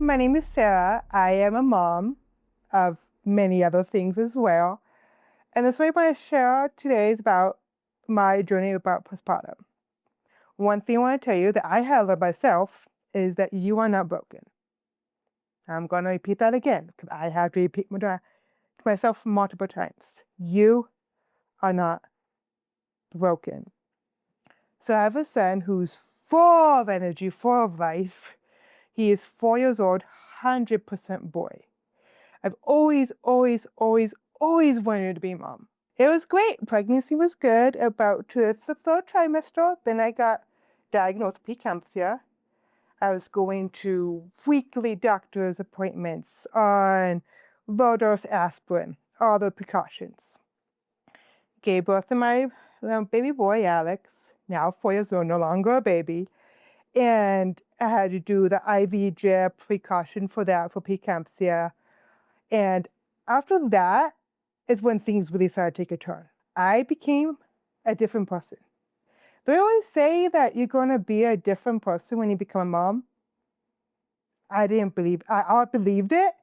my name is Sarah. I am a mom of many other things as well. And the story I want to share today is about my journey about postpartum. One thing I want to tell you that I have learned myself is that you are not broken. I'm going to repeat that again because I have to repeat to myself multiple times. You are not broken. So I have a son who's full of energy, full of life. He is 4 years old, 100% boy. I've always wanted to be a mom. It was great. Pregnancy was good. About to the third trimester, then I got diagnosed with preeclampsia. I was going to weekly doctor's appointments on low-dose aspirin, all the precautions. Gave birth to my baby boy, Alex, now 4 years old, no longer a baby. And I had to do the IV drip precaution for that, for preeclampsia. And after that is when things really started to take a turn. I became a different person. They always say that you're going to be a different person when you become a mom. I believed it,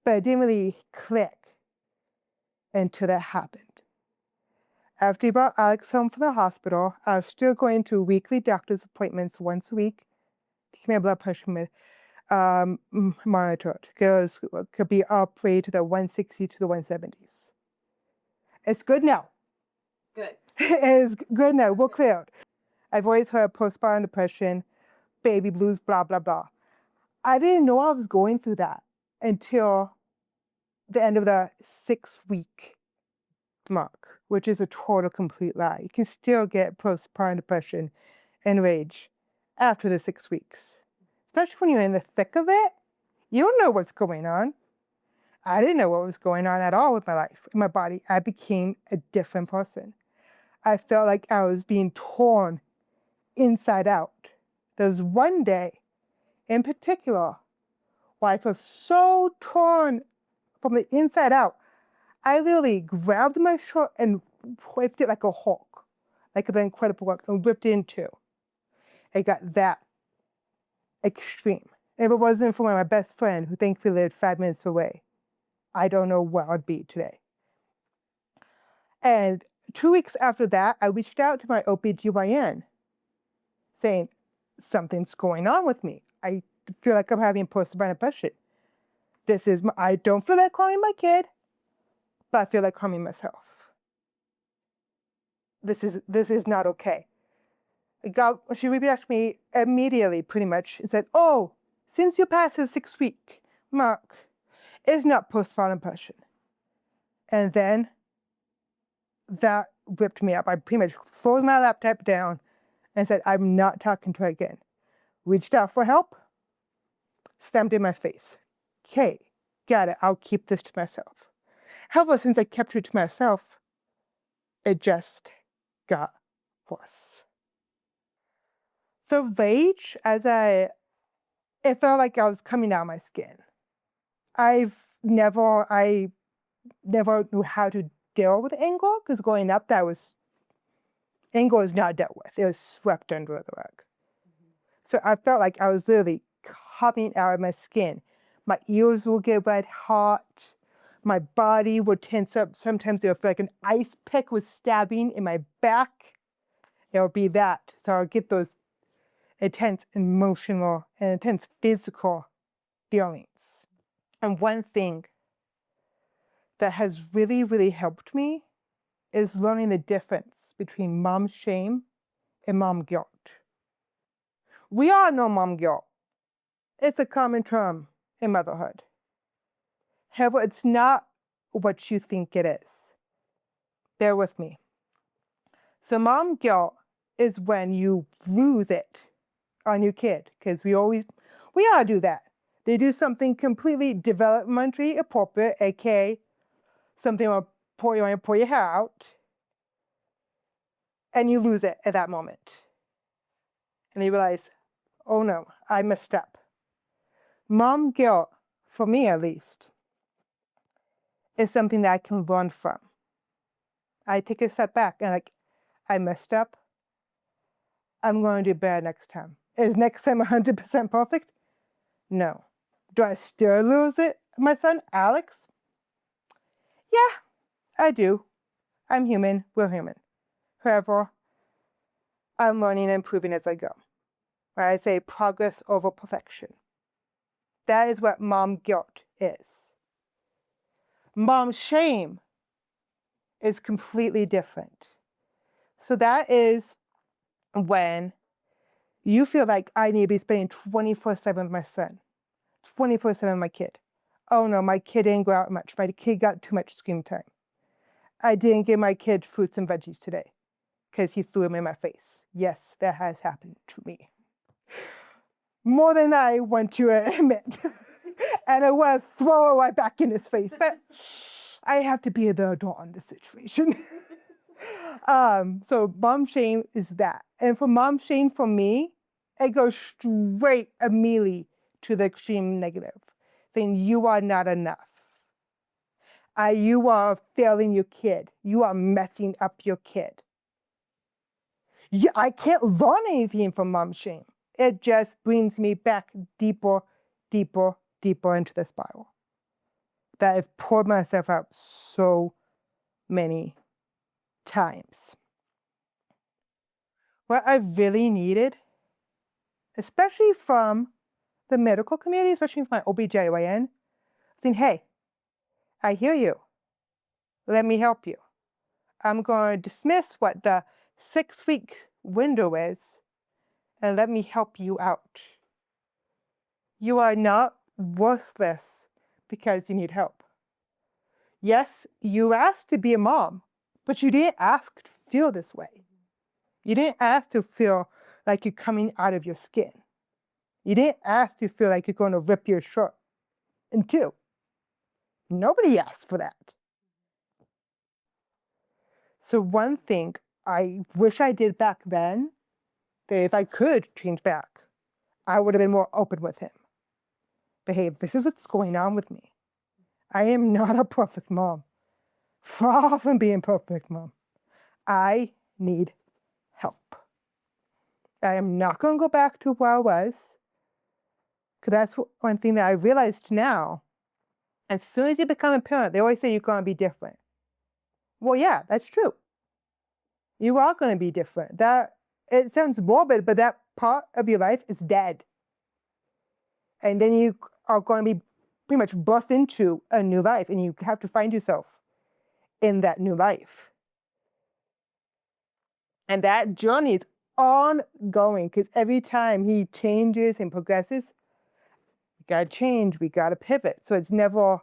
but it didn't really click until that happened. After he brought Alex home from the hospital, I was still going to weekly doctor's appointments once a week to keep my blood pressure monitored because it could be up way to the 160 to the 170s. It's good now. Good. It's good now. We're cleared. I've always heard postpartum depression, baby blues, blah, blah, blah. I didn't know I was going through that until the end of the 6-week mark, which is a total complete lie. You can still get postpartum depression and rage after the 6 weeks. Especially when you're in the thick of it, you don't know what's going on. I didn't know what was going on at all with my life, in my body. I became a different person. I felt like I was being torn inside out. There's one day in particular where I felt so torn from the inside out. I literally grabbed my shirt and whipped it like a Hulk, like the Incredible Hulk, and ripped it in two. It got that extreme. If it wasn't for my best friend, who thankfully lived 5 minutes away, I don't know where I'd be today. And 2 weeks after that, I reached out to my OBGYN saying, something's going on with me. I feel like I'm having postpartum depression. I don't feel like harming my kid, but I feel like harming myself. This is not okay. She repeated after me immediately, pretty much, and said, oh, since you passed the 6-week mark, it's not postpartum depression. And then that whipped me up. I pretty much closed my laptop down and said, I'm not talking to her again. Reached out for help, stamped in my face. Okay, got it. I'll keep this to myself. However, since I kept it to myself, it just got worse. The rage, it felt like I was coming out of my skin. I never knew how to deal with anger because growing up, anger was not dealt with. It was swept under the rug. So I felt like I was literally coming out of my skin. My ears would get red hot. My body would tense up. Sometimes it would feel like an ice pick was stabbing in my back. It would be that. So I would get those intense emotional and intense physical feelings. And one thing that has really, really helped me is learning the difference between mom shame and mom guilt. We all know mom guilt. It's a common term in motherhood. However, it's not what you think it is. Bear with me. So mom guilt is when you lose it on your kid, because we all do that. They do something completely developmentally appropriate, aka something will pull your hair out, and you lose it at that moment. And you realize, oh no, I messed up. Mom guilt, for me at least, is something that I can learn from. I take a step back and I messed up. I'm going to do better next time. Is next time 100% perfect? No. Do I still lose it, my son, Alex? Yeah, I do. I'm human. We're human. However, I'm learning and improving as I go. I say progress over perfection. That is what mom guilt is. Mom shame is completely different. So that is when you feel like I need to be spending 24/7 with my son, 24/7 with my kid. Oh no, my kid didn't go out much. My kid got too much screen time. I didn't give my kid fruits and veggies today because he threw them in my face. Yes, that has happened to me. More than I want to admit. And I want to throw it right back in his face. But I have to be the adult in this situation. So mom shame is that. And for mom shame for me, it goes straight immediately to the extreme negative, saying you are not enough. You are failing your kid. You are messing up your kid. I can't learn anything from mom shame. It just brings me back deeper, deeper, deeper into the spiral that I've poured myself out so many times. What I really needed, especially from the medical community, especially from my OBGYN, saying, hey, I hear you. Let me help you. I'm going to dismiss what the 6-week window is and let me help you out. You are not worthless because you need help. Yes, you asked to be a mom, but you didn't ask to feel this way. You didn't ask to feel like you're coming out of your skin. You didn't ask to feel like you're going to rip your shirt in two. Nobody asked for that. So one thing I wish I did back then, that if I could change back, I would have been more open with him. But hey, this is what's going on with me. I am not a perfect mom. Far from being perfect, mom. I need help. I am not going to go back to where I was, because that's one thing that I realized now. As soon as you become a parent, they always say you're going to be different. Well, yeah, that's true. You are going to be different. It sounds morbid, but that part of your life is dead. And then you are going to be pretty much birthed into a new life, and you have to find yourself in that new life. And that journey is ongoing, because every time he changes and progresses, we got to change, we got to pivot. So it's never,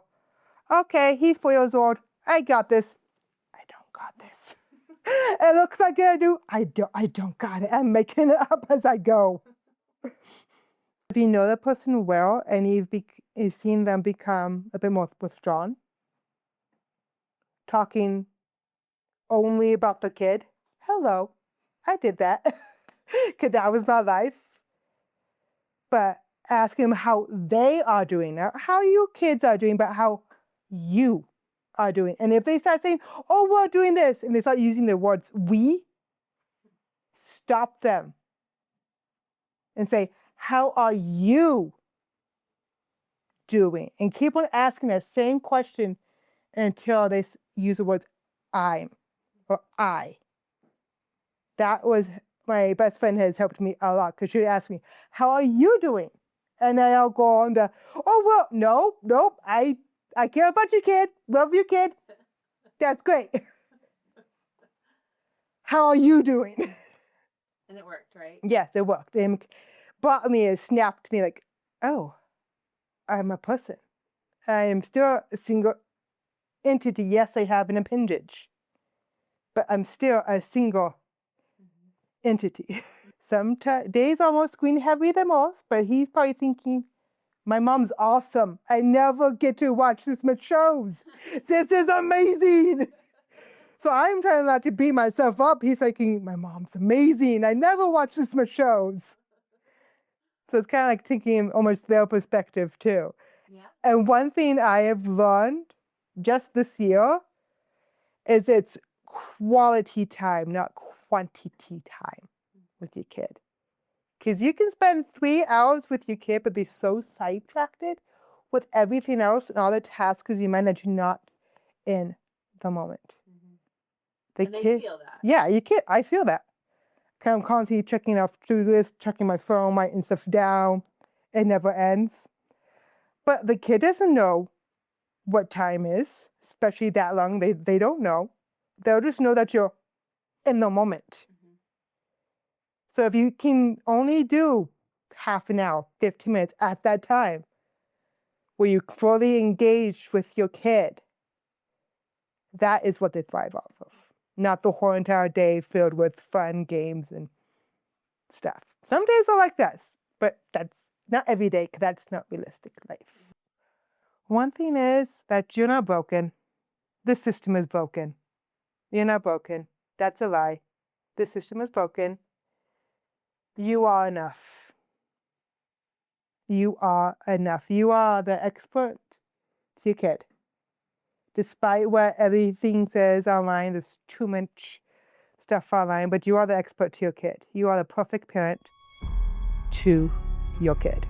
okay, he's 4 years old, I got this. I don't got this. It looks like I do. I don't got it. I'm making it up as I go. If you know that person well and you've seen them become a bit more withdrawn, talking only about the kid, hello, I did that, because that was my life. But ask them how they are doing, not how your kids are doing, but how you are doing. And if they start saying, oh, we're doing this, and they start using the words we, stop them and say, how are you doing? And keep on asking that same question until they use the words I'm or I. That was, my best friend has helped me a lot, because she would ask me, how are you doing? And then I'll go on the, oh, well, nope, I care about your kid, love your kid. That's great. How are you doing? And it worked, right? Yes, it worked. It brought me, it snapped me like, oh, I'm a person. I am still a single entity. Yes, I have an appendage, but I'm still a single entity. Some days are more screen heavy than most, but he's probably thinking, my mom's awesome. I never get to watch this much shows. This is amazing. So I'm trying not to beat myself up. He's thinking, my mom's amazing. I never watch this much shows. So it's kind of like taking almost their perspective too. Yeah. And one thing I have learned just this year is it's quality time, not quantity time with your kid. Because you can spend 3 hours with your kid, but be so sidetracked with everything else and all the tasks you mind that you're not in the moment. The And they kid, feel that. yeah, you can't. I feel that. I'm constantly checking off to list, checking my phone, writing stuff down. It never ends. But the kid doesn't know what time is, especially that long. They don't know. They'll just know that you're in the moment. So if you can only do half an hour, 15 minutes at that time, where you fully engage with your kid, that is what they thrive off of. Not the whole entire day filled with fun games and stuff. Some days are like this, but that's not every day, because that's not realistic life. One thing is that you're not broken. The system is broken. You're not broken. That's a lie. The system is broken. You are enough. You are enough. You are the expert to your kid. Despite what everything says online, there's too much stuff online, but you are the expert to your kid. You are the perfect parent to your kid.